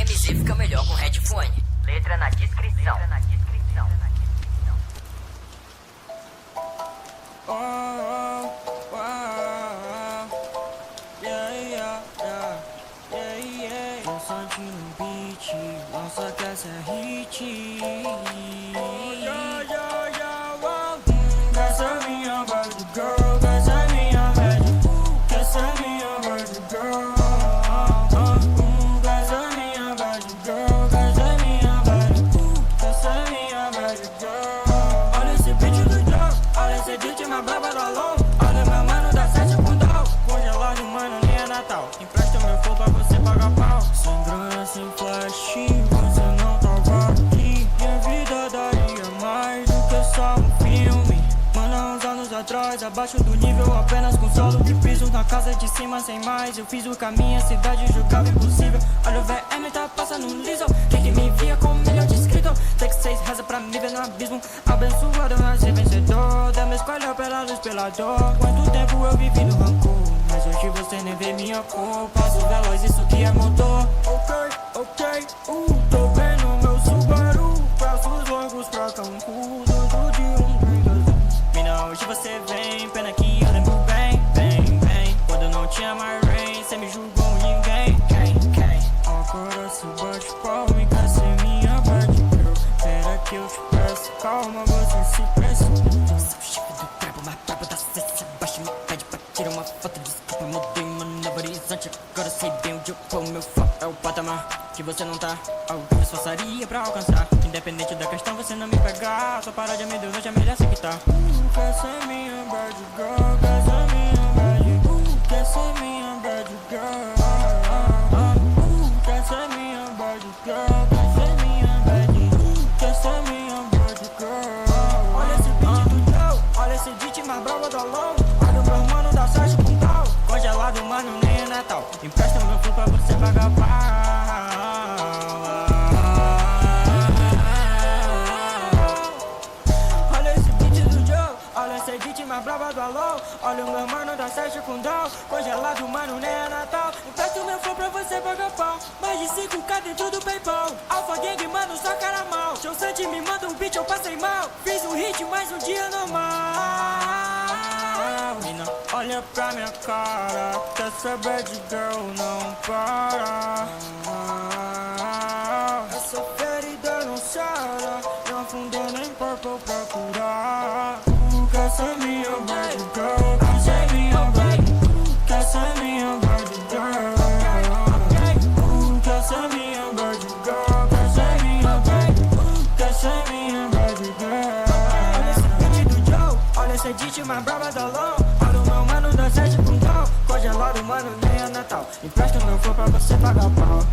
DMZ fica melhor com headphone. Letra na descrição. Dançadinho no beat, nossa que essa é hit. Essa é minha bad girl, essa é minha bad, essa é minha bad girl. Essa é minha bad girl, essa é minha bad, essa é minha bad girl. Olha esse beat do Joe, olha esse beat mais braba da LOL. Olha meu mano da 7 com doll. Congelado, mano, nem é Natal. Empresta meu flow pra você pagar pau. Sem grana, sem flash, você não tava aqui. Minha vida daria mais do que só um filme. Mano, há uns anos atrás, abaixo do nível, apenas com solo de piso na casa de cima, sem mais. Eu fiz o caminho, a cidade julgava impossível. Olha o VM tá passando liso. Quem que me via com milhão de inscritos? Tem que 6 reza pra me ver no abismo. Abençoado, eu nasci vencedor. Dá minha escolha pela luz, pela dor. Quanto tempo eu vivi no rancor, mas hoje você nem vê minha cor. Passo veloz, isso que é motor. Ok, tô vendo meu Subaru. Passos longos pra Cancún, dentro de um Bengazu. Mina, hoje você vem, pena que eu lembro bem. Quando não tinha mais rain, cê me julgou ninguém. Agora se bate palma e quer ser minha bad girl. Pera que eu te peço, calma, você se precipitou. Sou o chefe do trabo, mais brabo da cesta. Baixa me pede pra tirar uma foto, desculpa, mudei meu novo horizonte. Agora sei bem onde eu vou, meu foco é o patamar que você não tá. Algo que me esforçaria pra alcançar. Independente da questão, você não me pegar. Sua paródia me deu, já merece que tá. Quer ser minha bad girl, quer ser minha bad, quer ser minha bad girl. Quer ser minha bad girl, quer ser minha bad, quer ser minha bad girl. Olha esse beat do Joe, olha esse beat mais bravo da LOL. Olha o meu mano da 7 com tal. Congelado, mano, nem é Natal. Empresta meu flow pra você pagar pau. Olha esse beat do Joe, olha esse beat mais brava do LOL. Olha o meu mano da 7 com doll. Congelado, mano, nem é Natal. Empresta o meu flow pra você pagar pau. Mais de 5K dentro do PayPal. Alpha Gang, mano, só cara mal. Show Santi me manda um beat, eu passei mal. Fiz um hit, mais um dia normal. Mina, olha pra minha cara, que essa bad girl não para. Essa ferida não sara, não afundou nem purple pra curar. Quer ser minha bad girl, quer ser minha bad, quer ser minha bad girl. Quer ser minha bad girl, quer ser minha bad, quer ser minha bad girl. Olha esse beat do Joe, olha esse beat mais brava da LOL. Olha o meu mano da 7 com tal. Congelado, mano, nem é Natal. Empresta meu flow pra você pagar pau.